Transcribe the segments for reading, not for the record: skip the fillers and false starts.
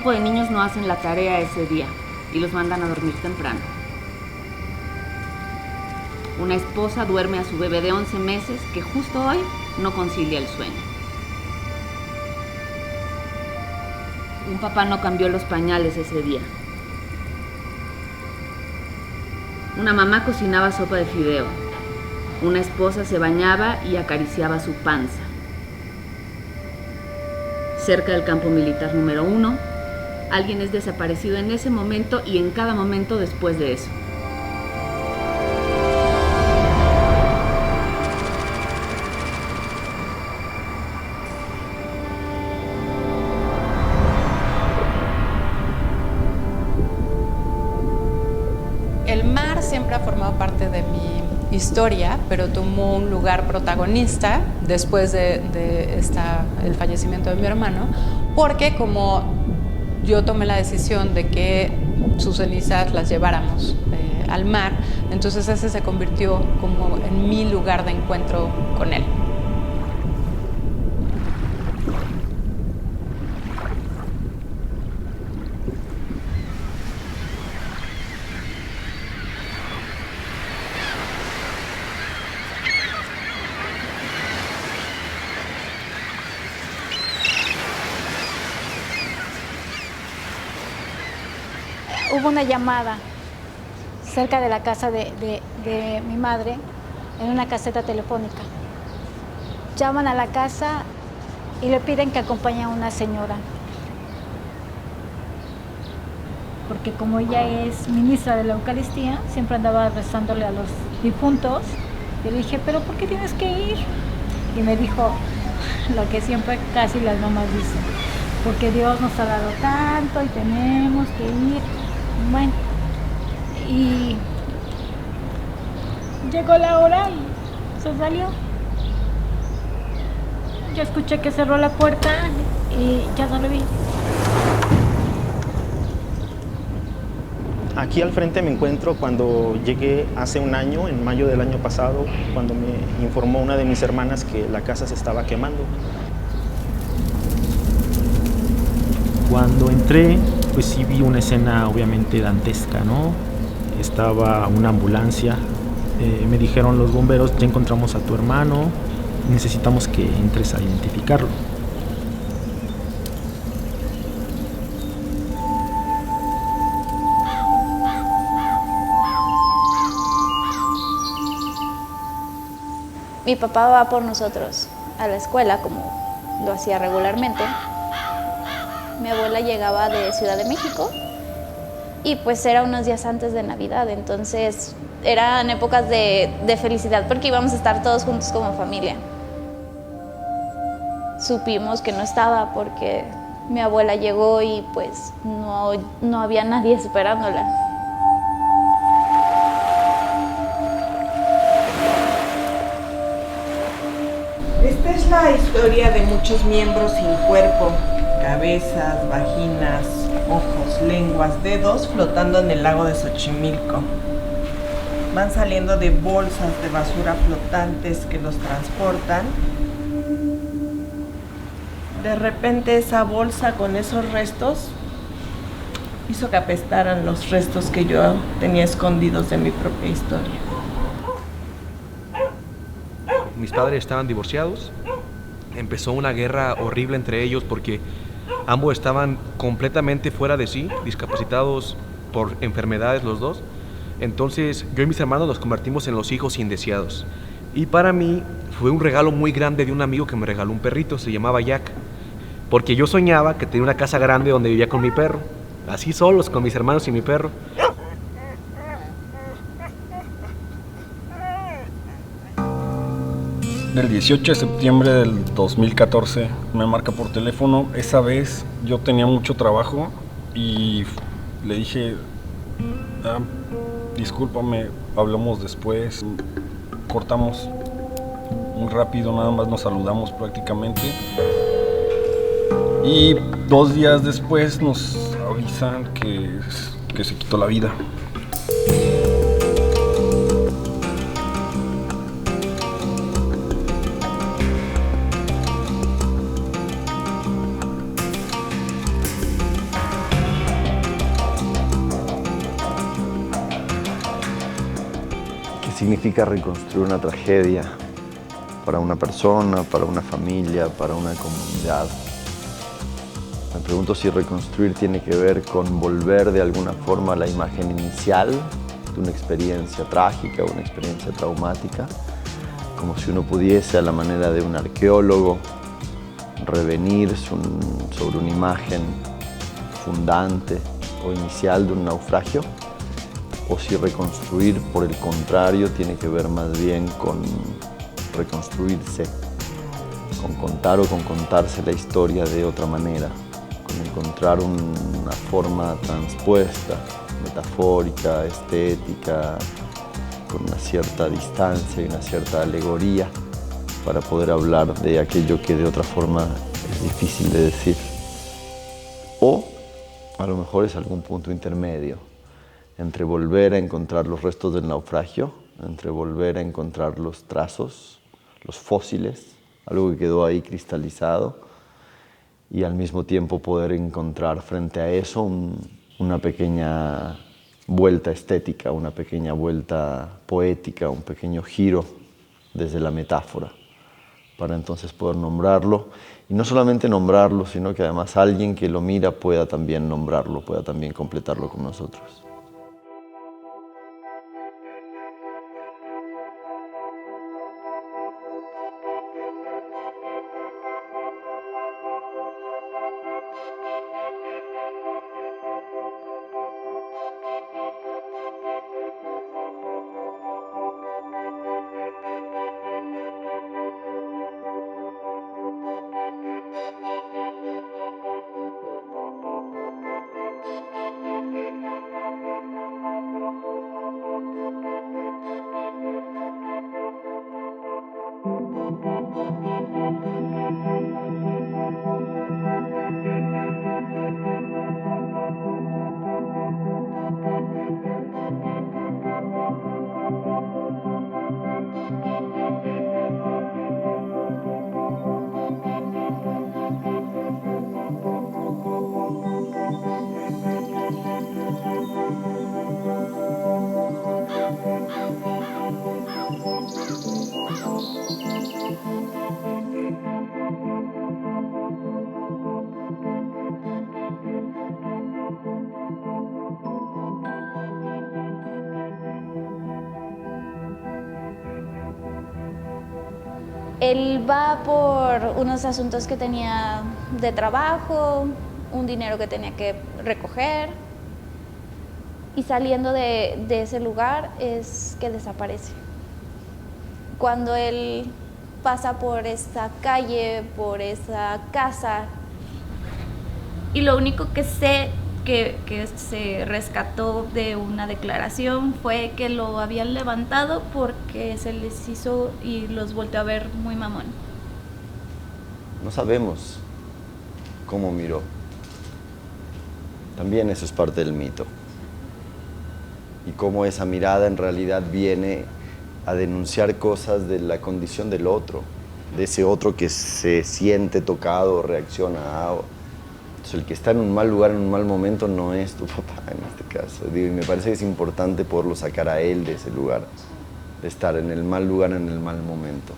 grupo de niños no hacen la tarea ese día y los mandan a dormir temprano. Una esposa duerme a su bebé de 11 meses que justo hoy no concilia el sueño. Un papá no cambió los pañales ese día. Una mamá cocinaba sopa de fideo. Una esposa se bañaba y acariciaba su panza. Cerca del campo militar número 1, alguien es desaparecido en ese momento y en cada momento después de eso. El mar siempre ha formado parte de mi historia, pero tomó un lugar protagonista después de el fallecimiento de mi hermano, porque como yo tomé la decisión de que sus cenizas las lleváramos al mar, entonces ese se convirtió como en mi lugar de encuentro con él. Hubo una llamada cerca de la casa de mi madre en una caseta telefónica. Llaman a la casa y le piden que acompañe a una señora. Porque como ella es ministra de la Eucaristía, siempre andaba rezándole a los difuntos. Y le dije, ¿pero por qué tienes que ir? Y me dijo lo que siempre casi las mamás dicen, porque Dios nos ha dado tanto y tenemos que ir. Bueno, y llegó la hora y se salió. Yo escuché que cerró la puerta y ya no lo vi. Aquí al frente me encuentro cuando llegué hace un año, en mayo del año pasado, cuando me informó una de mis hermanas que la casa se estaba quemando. Cuando entré, pues sí vi una escena obviamente dantesca, ¿no? Estaba una ambulancia, me dijeron los bomberos, ya encontramos a tu hermano, necesitamos que entres a identificarlo. Mi papá va por nosotros a la escuela, como lo hacía regularmente. Mi abuela llegaba de Ciudad de México y pues era unos días antes de Navidad, entonces eran épocas de felicidad porque íbamos a estar todos juntos como familia. Supimos que no estaba porque mi abuela llegó y pues no había nadie esperándola. Esta es la historia de muchos miembros sin cuerpo, cabezas, vaginas, ojos, lenguas, dedos flotando en el lago de Xochimilco. Van saliendo de bolsas de basura flotantes que los transportan. De repente esa bolsa con esos restos hizo que apestaran los restos que yo tenía escondidos de mi propia historia. Mis padres estaban divorciados. Empezó una guerra horrible entre ellos porque ambos estaban completamente fuera de sí, discapacitados por enfermedades los dos. Entonces yo y mis hermanos nos convertimos en los hijos indeseados. Y para mí fue un regalo muy grande de un amigo que me regaló un perrito, se llamaba Jack. Porque yo soñaba que tenía una casa grande donde vivía con mi perro. Así solos, con mis hermanos y mi perro. El 18 de septiembre del 2014 me marca por teléfono. Esa vez yo tenía mucho trabajo y le dije, discúlpame, hablamos después. Cortamos muy rápido, nada más nos saludamos prácticamente. Y 2 días después nos avisan que se quitó la vida. significa reconstruir una tragedia para una persona, para una familia, para una comunidad. Me pregunto si reconstruir tiene que ver con volver de alguna forma a la imagen inicial de una experiencia trágica, una experiencia traumática, como si uno pudiese, a la manera de un arqueólogo, revenir sobre una imagen fundante o inicial de un naufragio, o si reconstruir, por el contrario, tiene que ver más bien con reconstruirse, con contar o con contarse la historia de otra manera, con encontrar una forma transpuesta, metafórica, estética, con una cierta distancia y una cierta alegoría para poder hablar de aquello que de otra forma es difícil de decir. O a lo mejor es algún punto intermedio entre volver a encontrar los restos del naufragio, entre volver a encontrar los trazos, los fósiles, algo que quedó ahí cristalizado, y al mismo tiempo poder encontrar frente a eso una pequeña vuelta estética, una pequeña vuelta poética, un pequeño giro desde la metáfora, para entonces poder nombrarlo, y no solamente nombrarlo, sino que además alguien que lo mira pueda también nombrarlo, pueda también completarlo con nosotros. Él va por unos asuntos que tenía de trabajo, un dinero que tenía que recoger, y saliendo de ese lugar es que desaparece. Cuando él pasa por esa calle, por esa casa, y lo único que sé que se rescató de una declaración fue que lo habían levantado porque se les hizo y los volteó a ver muy mamón. No sabemos cómo miró. También eso es parte del mito. Y cómo esa mirada en realidad viene a denunciar cosas de la condición del otro, de ese otro que se siente tocado, reacciona a... Entonces, el que está en un mal lugar, en un mal momento, no es tu papá en este caso. Digo, y me parece que es importante poderlo sacar a él de ese lugar, de estar en el mal lugar, en el mal momento.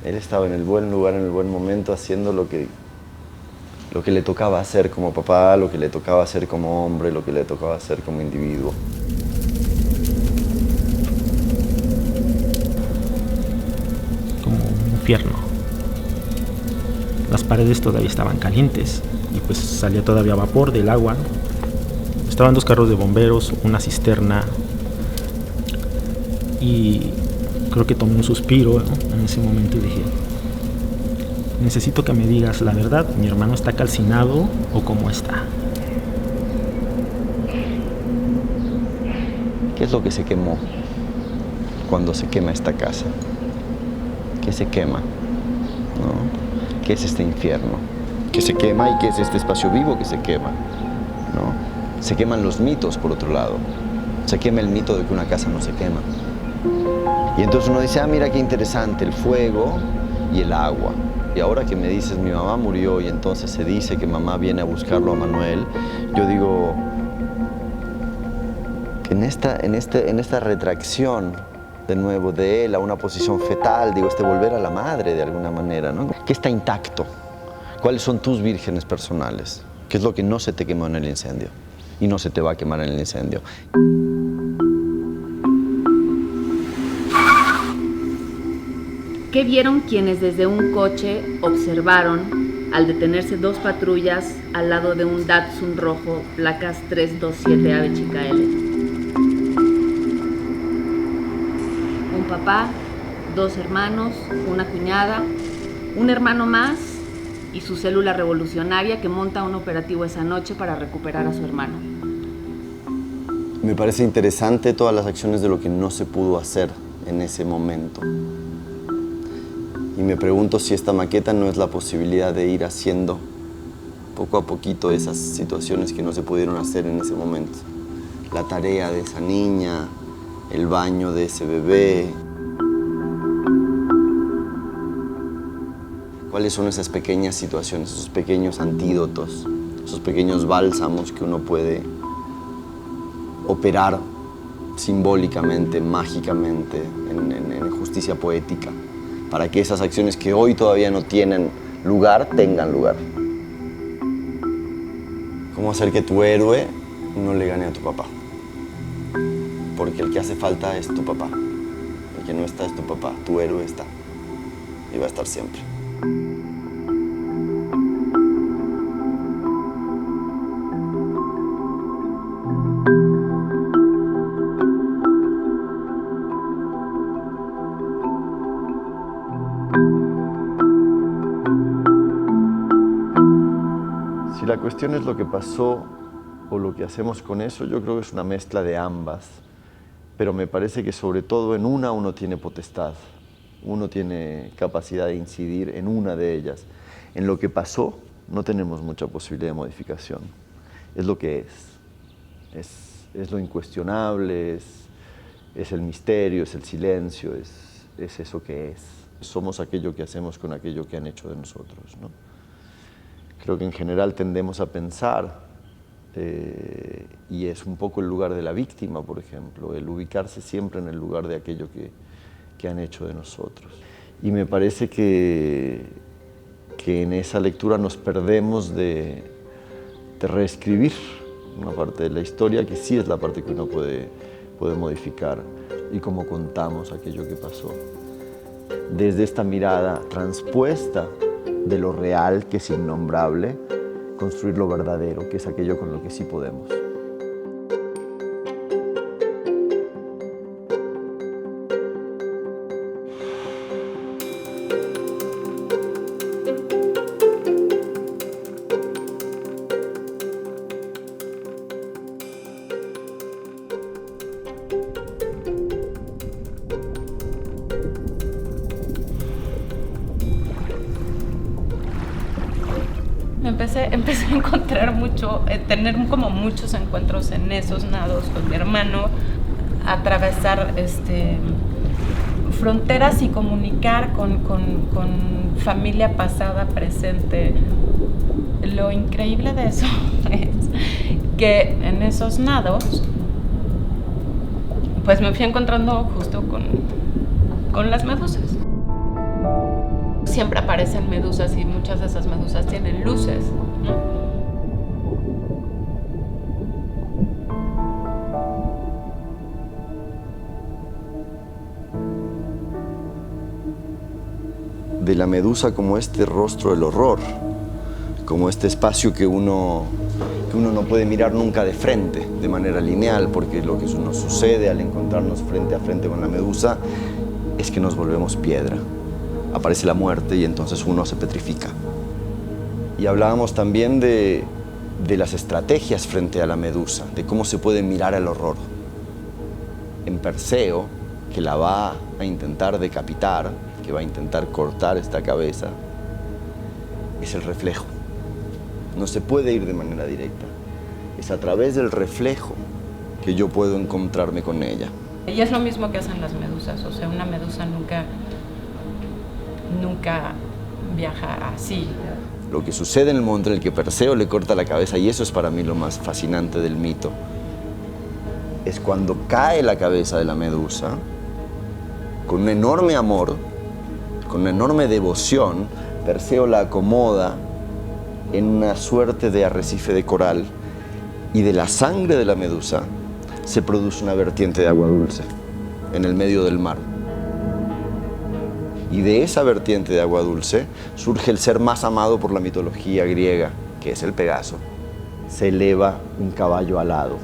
Él estaba en el buen lugar, en el buen momento, haciendo lo que le tocaba hacer como papá, lo que le tocaba hacer como hombre, lo que le tocaba hacer como individuo. Como un infierno. Las paredes todavía estaban calientes y pues salía todavía vapor del agua. Estaban 2 carros de bomberos, una cisterna, y creo que tomé un suspiro, ¿no? En ese momento, y dije, necesito que me digas la verdad, ¿mi hermano está calcinado o cómo está? ¿Qué es lo que se quemó cuando se quema esta casa? ¿Qué se quema? ¿No? ¿Qué es este infierno? ¿Qué se quema y qué es este espacio vivo que se quema? ¿No? Se queman los mitos, por otro lado. Se quema el mito de que una casa no se quema. Y entonces uno dice, ah, mira qué interesante, el fuego y el agua. Y ahora que me dices, mi mamá murió y entonces se dice que mamá viene a buscarlo a Manuel, yo digo, En esta retracción, de nuevo, de él a una posición fetal, digo, volver a la madre de alguna manera, ¿no? ¿Qué está intacto? ¿Cuáles son tus vírgenes personales? ¿Qué es lo que no se te quemó en el incendio? Y no se te va a quemar en el incendio. ¿Qué vieron quienes desde un coche observaron al detenerse 2 patrullas al lado de un Datsun rojo, placas 327 Ave Chica L? Un papá, 2 hermanos, una cuñada, un hermano más y su célula revolucionaria que monta un operativo esa noche para recuperar a su hermano. Me parece interesante todas las acciones de lo que no se pudo hacer en ese momento. Y me pregunto si esta maqueta no es la posibilidad de ir haciendo poco a poquito esas situaciones que no se pudieron hacer en ese momento. La tarea de esa niña, el baño de ese bebé. ¿Cuáles son esas pequeñas situaciones, esos pequeños antídotos, esos pequeños bálsamos que uno puede operar simbólicamente, mágicamente, en justicia poética, para que esas acciones que hoy todavía no tienen lugar, tengan lugar? ¿Cómo hacer que tu héroe no le gane a tu papá? Porque el que hace falta es tu papá. El que no está es tu papá. Tu héroe está. Y va a estar siempre. Si la cuestión es lo que pasó o lo que hacemos con eso, yo creo que es una mezcla de ambas. Pero me parece que sobre todo en una uno tiene potestad. Uno tiene capacidad de incidir en una de ellas. En lo que pasó no tenemos mucha posibilidad de modificación. Es lo que es lo incuestionable, es el misterio, es el silencio, es eso que es. Somos aquello que hacemos con aquello que han hecho de nosotros, ¿no? Creo que en general tendemos a pensar, y es un poco el lugar de la víctima, por ejemplo, el ubicarse siempre en el lugar de aquello que han hecho de nosotros. Y me parece que en esa lectura nos perdemos de reescribir una parte de la historia que sí es la parte que uno puede modificar, y cómo contamos aquello que pasó. Desde esta mirada transpuesta de lo real, que es innombrable, construir lo verdadero, que es aquello con lo que sí podemos. Empecé a encontrar tener como muchos encuentros en esos nados con mi hermano, atravesar fronteras y comunicar con familia pasada, presente. Lo increíble de eso es que en esos nados pues me fui encontrando justo con las medusas. Siempre aparecen medusas y muchas de esas medusas tienen luces, ¿no? De la medusa como este rostro del horror, como este espacio que uno no puede mirar nunca de frente, de manera lineal, porque lo que nos sucede al encontrarnos frente a frente con la medusa es que nos volvemos piedra. Aparece la muerte y entonces uno se petrifica. Y hablábamos también de las estrategias frente a la medusa, de cómo se puede mirar el horror. En Perseo, que la va a intentar decapitar, que va a intentar cortar esta cabeza, es el reflejo. No se puede ir de manera directa. Es a través del reflejo que yo puedo encontrarme con ella. Y es lo mismo que hacen las medusas, o sea, una medusa nunca viaja así. Lo que sucede en el momento en el que Perseo le corta la cabeza, y eso es para mí lo más fascinante del mito, es cuando cae la cabeza de la medusa, con un enorme amor, con una enorme devoción, Perseo la acomoda en una suerte de arrecife de coral y de la sangre de la medusa se produce una vertiente de agua dulce en el medio del mar. Y de esa vertiente de agua dulce surge el ser más amado por la mitología griega, que es el Pegaso. Se eleva un caballo alado,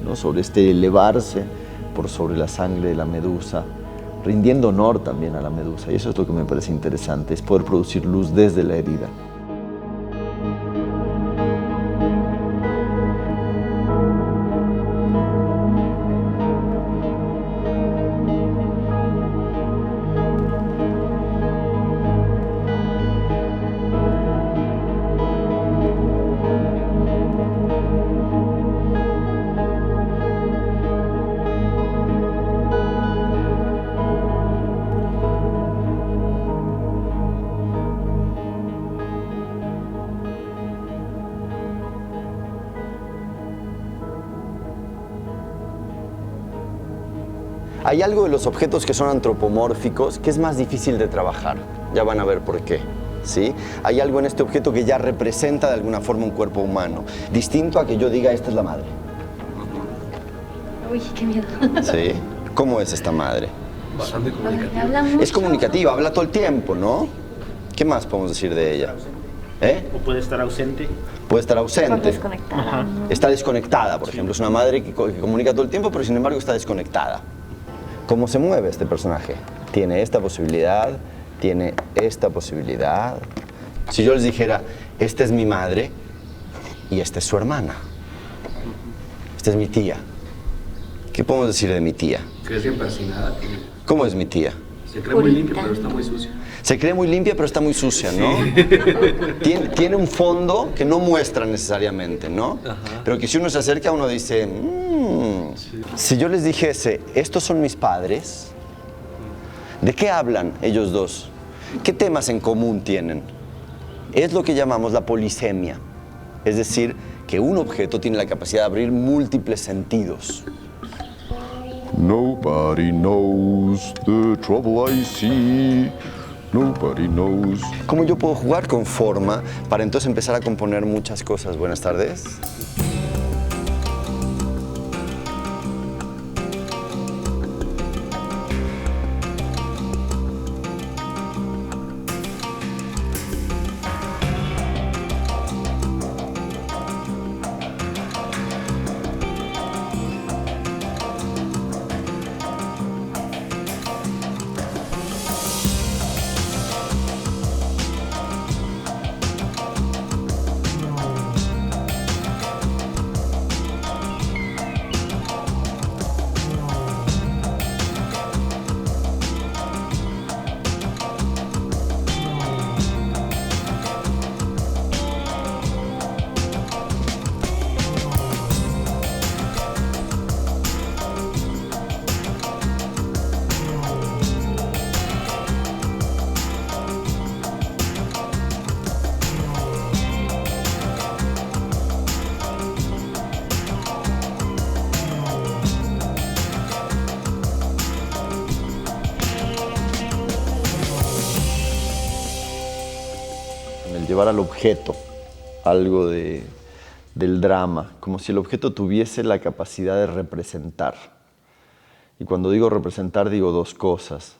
¿no? Sobre este elevarse por sobre la sangre de la medusa, rindiendo honor también a la medusa. Y eso es lo que me parece interesante, es poder producir luz desde la herida. Hay algo de los objetos que son antropomórficos que es más difícil de trabajar. Ya van a ver por qué, ¿sí? Hay algo en este objeto que ya representa de alguna forma un cuerpo humano, distinto a que yo diga, esta es la madre. Uy, qué miedo. ¿Sí? ¿Cómo es esta madre? Bastante comunicativa. Habla mucho. Es comunicativa, habla todo el tiempo, ¿no? ¿Qué más podemos decir de ella? O puede estar ausente. Puede estar ausente. Desconectada. Está desconectada, por ejemplo. Es una madre que comunica todo el tiempo, pero sin embargo está desconectada. ¿Cómo se mueve este personaje? Tiene esta posibilidad, tiene esta posibilidad. Si yo les dijera, esta es mi madre y esta es su hermana. Esta es mi tía. ¿Qué podemos decir de mi tía? Que es bien persinada. ¿Cómo es mi tía? Se cree muy limpia, pero está muy sucia. Se cree muy limpia, pero está muy sucia, ¿no? Tiene un fondo que no muestra necesariamente, ¿no? Ajá. Pero que si uno se acerca, uno dice, Si yo les dijese, estos son mis padres, ¿de qué hablan ellos dos? ¿Qué temas en común tienen? Es lo que llamamos la polisemia. Es decir, que un objeto tiene la capacidad de abrir múltiples sentidos. Nobody knows the trouble I see. Nobody knows. ¿Cómo yo puedo jugar con forma para entonces empezar a componer muchas cosas? Buenas tardes. Llevar al objeto algo del drama, como si el objeto tuviese la capacidad de representar. Y cuando digo representar, digo dos cosas.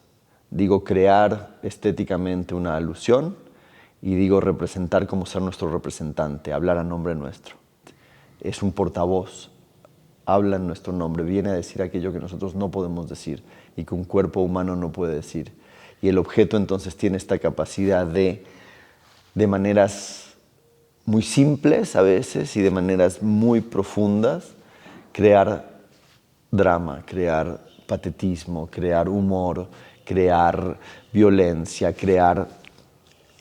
Digo crear estéticamente una alusión y digo representar como ser nuestro representante, hablar a nombre nuestro. Es un portavoz, habla en nuestro nombre, viene a decir aquello que nosotros no podemos decir y que un cuerpo humano no puede decir. Y el objeto entonces tiene esta capacidad de maneras muy simples a veces y de maneras muy profundas, crear drama, crear patetismo, crear humor, crear violencia, crear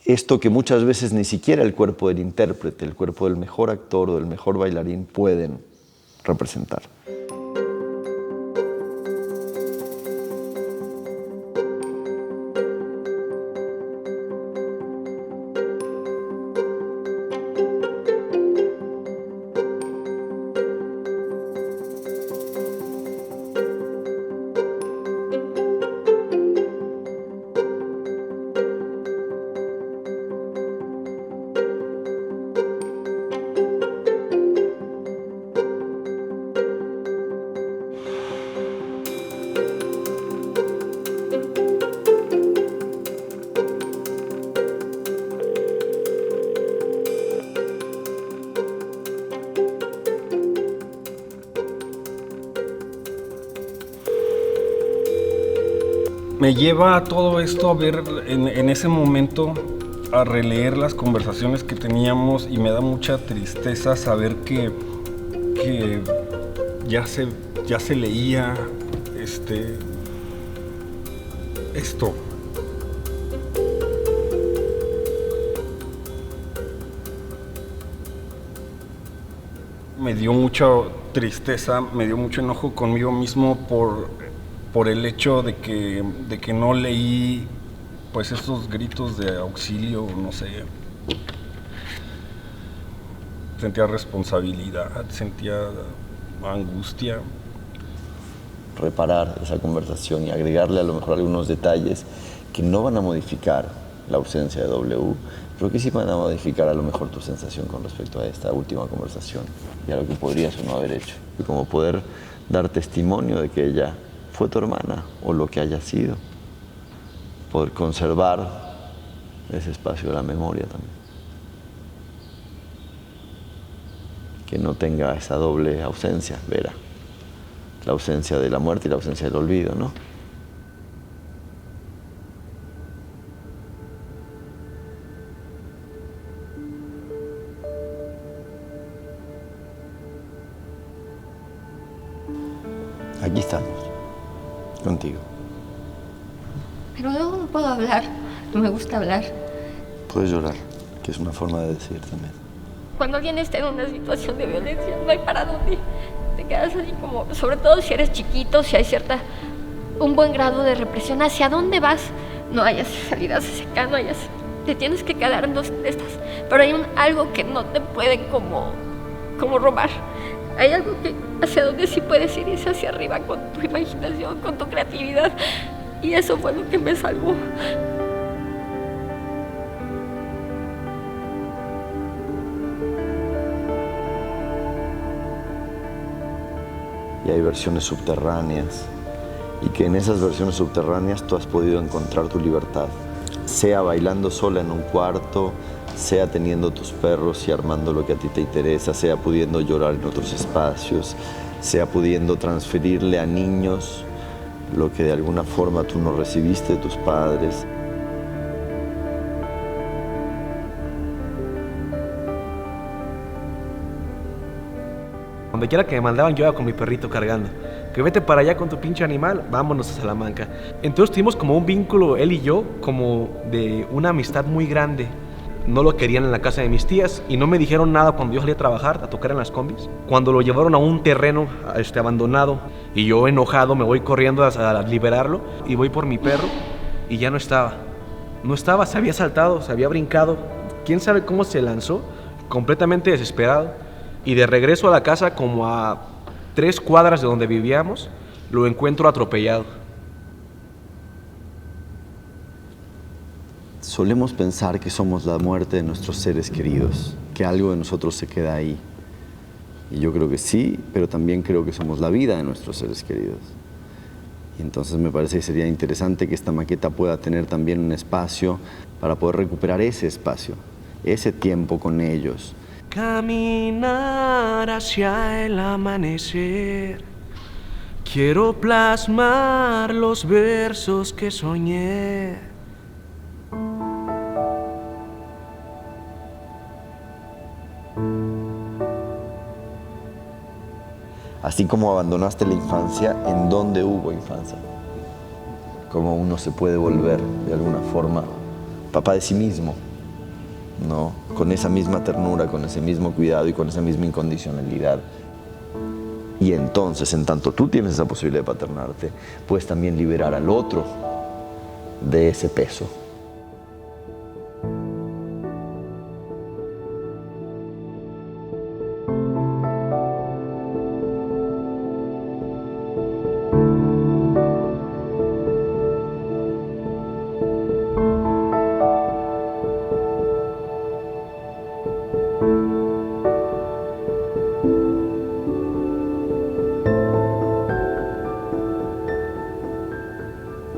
esto que muchas veces ni siquiera el cuerpo del intérprete, el cuerpo del mejor actor o del mejor bailarín pueden representar. Me lleva a todo esto a ver en ese momento, a releer las conversaciones que teníamos, y me da mucha tristeza saber que ya se leía esto. Me dio mucha tristeza, me dio mucho enojo conmigo mismo por el hecho de que no leí pues esos gritos de auxilio, no sé. Sentía responsabilidad, sentía angustia. Reparar esa conversación y agregarle a lo mejor algunos detalles que no van a modificar la ausencia de W, pero que sí van a modificar a lo mejor tu sensación con respecto a esta última conversación y a lo que podrías o no haber hecho. Y como poder dar testimonio de que ella fue tu hermana o lo que haya sido. Poder conservar ese espacio de la memoria también. Que no tenga esa doble ausencia, Vera. La ausencia de la muerte y la ausencia del olvido, ¿no? Aquí estamos, contigo. Pero luego no puedo hablar, no me gusta hablar. Puedes llorar, que es una forma de decir también. Cuando alguien está en una situación de violencia, no hay para dónde. Te quedas así como, sobre todo si eres chiquito, si hay un buen grado de represión, ¿hacia dónde vas? No hayas salidas hacia acá, no hayas... Te tienes que quedar en dos de estas. Pero hay algo que no te pueden como robar. Hay algo que hacia donde sí puedes ir, es hacia arriba con tu imaginación, con tu creatividad. Y eso fue lo que me salvó. Y hay versiones subterráneas, y que en esas versiones subterráneas tú has podido encontrar tu libertad, sea bailando sola en un cuarto, sea teniendo tus perros y armando lo que a ti te interesa, sea pudiendo llorar en otros espacios, sea pudiendo transferirle a niños lo que de alguna forma tú no recibiste de tus padres. Donde quiera que me mandaban, yo iba con mi perrito cargando. Que vete para allá con tu pinche animal, vámonos a Salamanca. Entonces tuvimos como un vínculo, él y yo, como de una amistad muy grande. No lo querían en la casa de mis tías y no me dijeron nada cuando yo salí a trabajar, a tocar en las combis. Cuando lo llevaron a un terreno abandonado y yo enojado me voy corriendo a liberarlo y voy por mi perro y ya no estaba. No estaba, se había saltado, se había brincado. ¿Quién sabe cómo se lanzó? Completamente desesperado. Y de regreso a la casa, como a 3 cuadras de donde vivíamos, lo encuentro atropellado. Solemos pensar que somos la muerte de nuestros seres queridos, que algo de nosotros se queda ahí. Y yo creo que sí, pero también creo que somos la vida de nuestros seres queridos. Y entonces me parece que sería interesante que esta maqueta pueda tener también un espacio para poder recuperar ese espacio, ese tiempo con ellos. Caminar hacia el amanecer, quiero plasmar los versos que soñé. Así como abandonaste la infancia, ¿en dónde hubo infancia? Cómo uno se puede volver, de alguna forma, papá de sí mismo, ¿no? Con esa misma ternura, con ese mismo cuidado y con esa misma incondicionalidad. Y entonces, en tanto tú tienes esa posibilidad de paternarte, puedes también liberar al otro de ese peso.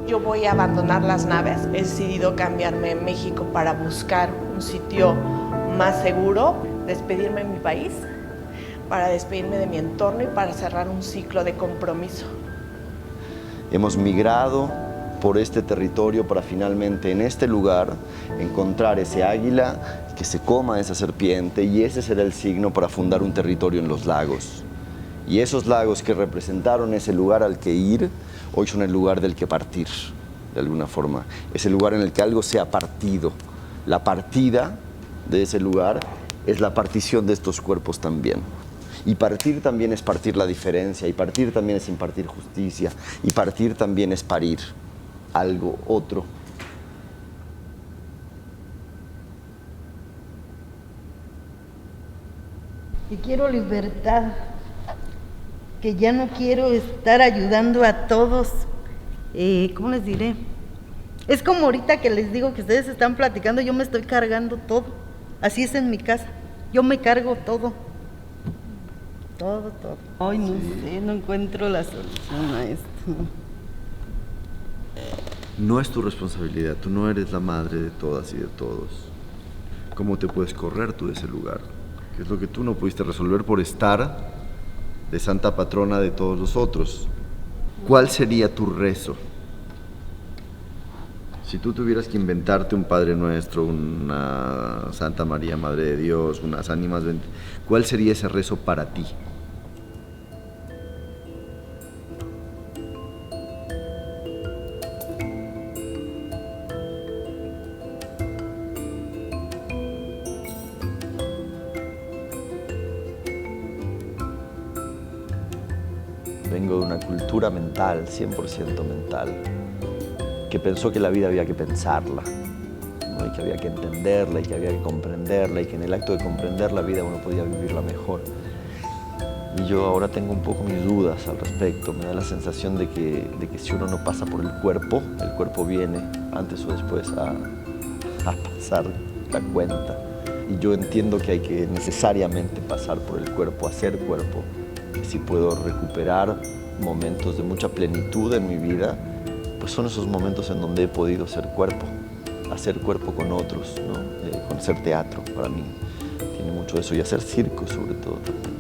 Yo voy a abandonar las naves. He decidido cambiarme en México para buscar un sitio más seguro, despedirme de mi país, para despedirme de mi entorno y para cerrar un ciclo de compromiso. Hemos migrado por este territorio para finalmente en este lugar encontrar ese águila que se coma esa serpiente, y ese será el signo para fundar un territorio en los lagos. Y esos lagos que representaron ese lugar al que ir, hoy son el lugar del que partir, de alguna forma. Es el lugar en el que algo se ha partido. La partida de ese lugar es la partición de estos cuerpos también. Y partir también es partir la diferencia, y partir también es impartir justicia, y partir también es parir algo, otro. Que quiero libertad, que ya no quiero estar ayudando a todos. ¿Cómo les diré? Es como ahorita que les digo que ustedes están platicando, yo me estoy cargando todo. Así es en mi casa, yo me cargo todo. Todo. Ay, no sé, no encuentro la solución a esto. No es tu responsabilidad, tú no eres la madre de todas y de todos. ¿Cómo te puedes correr tú de ese lugar? ¿Qué es lo que tú no pudiste resolver por estar de santa patrona de todos los otros? ¿Cuál sería tu rezo? Si tú tuvieras que inventarte un Padre Nuestro, una Santa María, Madre de Dios, unas ánimas, ¿cuál sería ese rezo para ti? Vengo de una cultura mental, 100% mental, que pensó que la vida había que pensarla, ¿no? Y que había que entenderla, y que había que comprenderla, y que en el acto de comprender la vida uno podía vivirla mejor. Y yo ahora tengo un poco mis dudas al respecto. Me da la sensación de que si uno no pasa por el cuerpo viene antes o después a pasar la cuenta. Y yo entiendo que hay que necesariamente pasar por el cuerpo, hacer cuerpo. Que si puedo recuperar momentos de mucha plenitud en mi vida, pues son esos momentos en donde he podido hacer cuerpo con otros, ¿no? Con hacer teatro, para mí tiene mucho de eso, y hacer circo sobre todo también.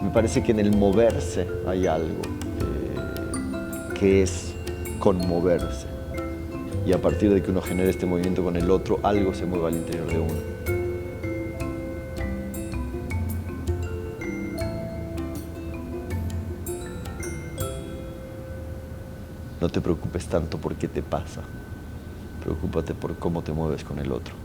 Me parece que en el moverse hay algo que es conmoverse, y a partir de que uno genere este movimiento con el otro, algo se mueve al interior de uno. No te preocupes tanto por qué te pasa, preocúpate por cómo te mueves con el otro.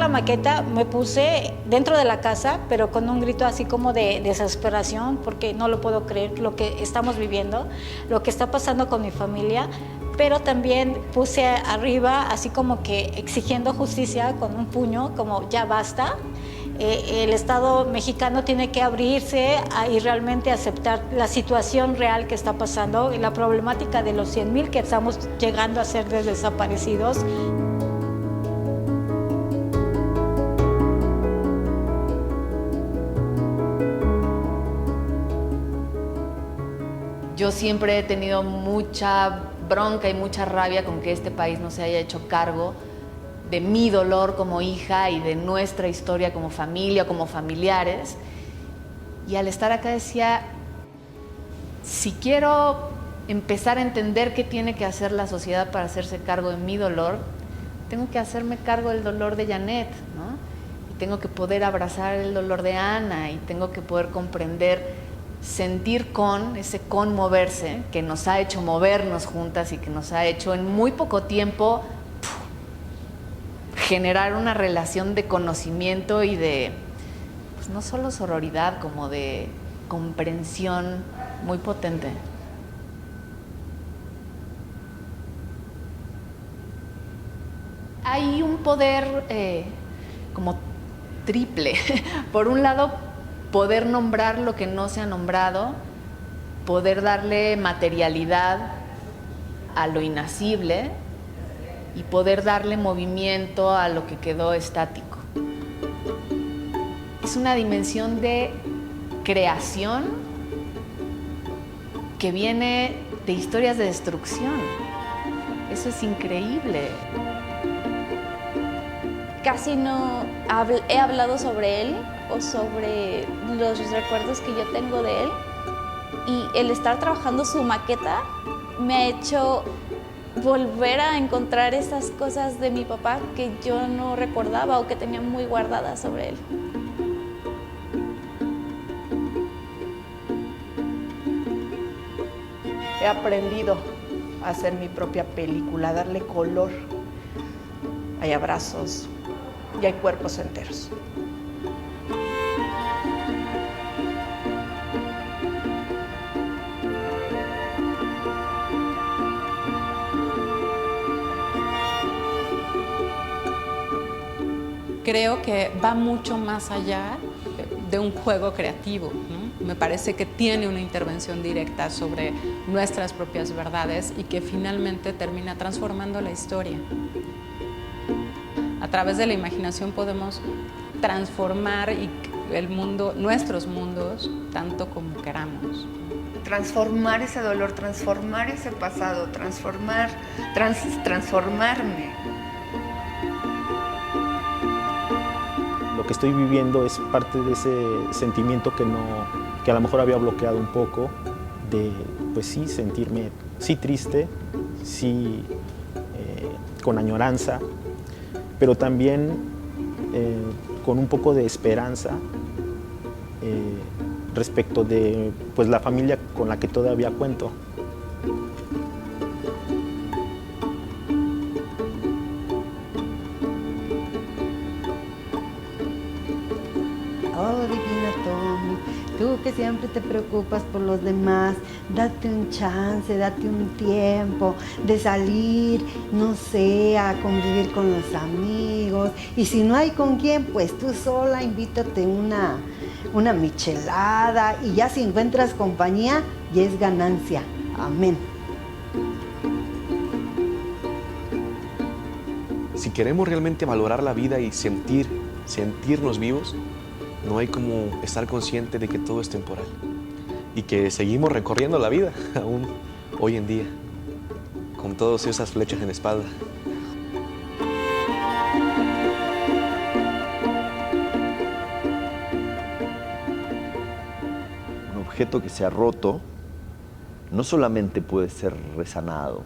Maqueta me puse dentro de la casa, pero con un grito así como de desesperación, porque no lo puedo creer lo que estamos viviendo, lo que está pasando con mi familia, pero también puse arriba así como que exigiendo justicia con un puño, como ya basta. El Estado mexicano tiene que abrirse y realmente aceptar la situación real que está pasando y la problemática de los 100,000 que estamos llegando a ser desaparecidos. Yo siempre he tenido mucha bronca y mucha rabia con que este país no se haya hecho cargo de mi dolor como hija y de nuestra historia como familia, como familiares. Y al estar acá decía, si quiero empezar a entender qué tiene que hacer la sociedad para hacerse cargo de mi dolor, tengo que hacerme cargo del dolor de Janet, ¿no? Y tengo que poder abrazar el dolor de Ana y tengo que poder comprender, sentir con, ese conmoverse que nos ha hecho movernos juntas y que nos ha hecho en muy poco tiempo generar una relación de conocimiento y de, pues no solo sororidad, como de comprensión muy potente. Hay un poder como triple. Por un lado, poder nombrar lo que no se ha nombrado, poder darle materialidad a lo inacible y poder darle movimiento a lo que quedó estático. Es una dimensión de creación que viene de historias de destrucción. Eso es increíble. Casi no he hablado sobre él o sobre los recuerdos que yo tengo de él, y el estar trabajando su maqueta me ha hecho volver a encontrar esas cosas de mi papá que yo no recordaba o que tenía muy guardadas sobre él. He aprendido a hacer mi propia película, a darle color. Hay abrazos y hay cuerpos enteros. Creo que va mucho más allá de un juego creativo, ¿no? Me parece que tiene una intervención directa sobre nuestras propias verdades y que finalmente termina transformando la historia. A través de la imaginación podemos transformar el mundo, nuestros mundos, tanto como queramos. Transformar ese dolor, transformar ese pasado, transformarme. Lo que estoy viviendo es parte de ese sentimiento que a lo mejor había bloqueado un poco, de, pues sí, sentirme, sí triste, sí con añoranza, pero también con un poco de esperanza respecto de, pues, la familia con la que todavía cuento. Oh, divina Tommy, tú que siempre te preocupas por los demás, date un chance, date un tiempo de salir, no sé, a convivir con los amigos. Y si no hay con quién, pues tú sola invítate una michelada, y ya si encuentras compañía, ya es ganancia. Amén. Si queremos realmente valorar la vida y sentirnos vivos, no hay como estar consciente de que todo es temporal y que seguimos recorriendo la vida aún hoy en día, con todas esas flechas en la espalda. Un objeto que se ha roto no solamente puede ser resanado,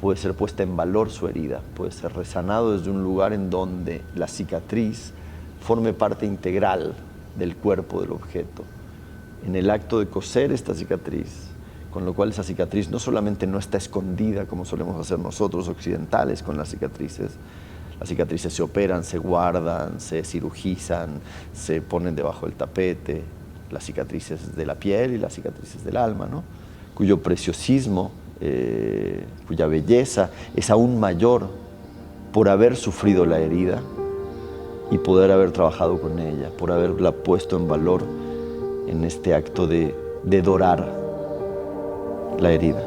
puede ser puesta en valor su herida, puede ser resanado desde un lugar en donde la cicatriz forme parte integral del cuerpo del objeto. En el acto de coser esta cicatriz, con lo cual esa cicatriz no solamente no está escondida como solemos hacer nosotros occidentales con las cicatrices se operan, se guardan, se cirugizan, se ponen debajo del tapete, las cicatrices de la piel y las cicatrices del alma, ¿no? Cuyo preciosismo, cuya belleza es aún mayor por haber sufrido la herida y poder haber trabajado con ella, por haberla puesto en valor en este acto de dorar la herida.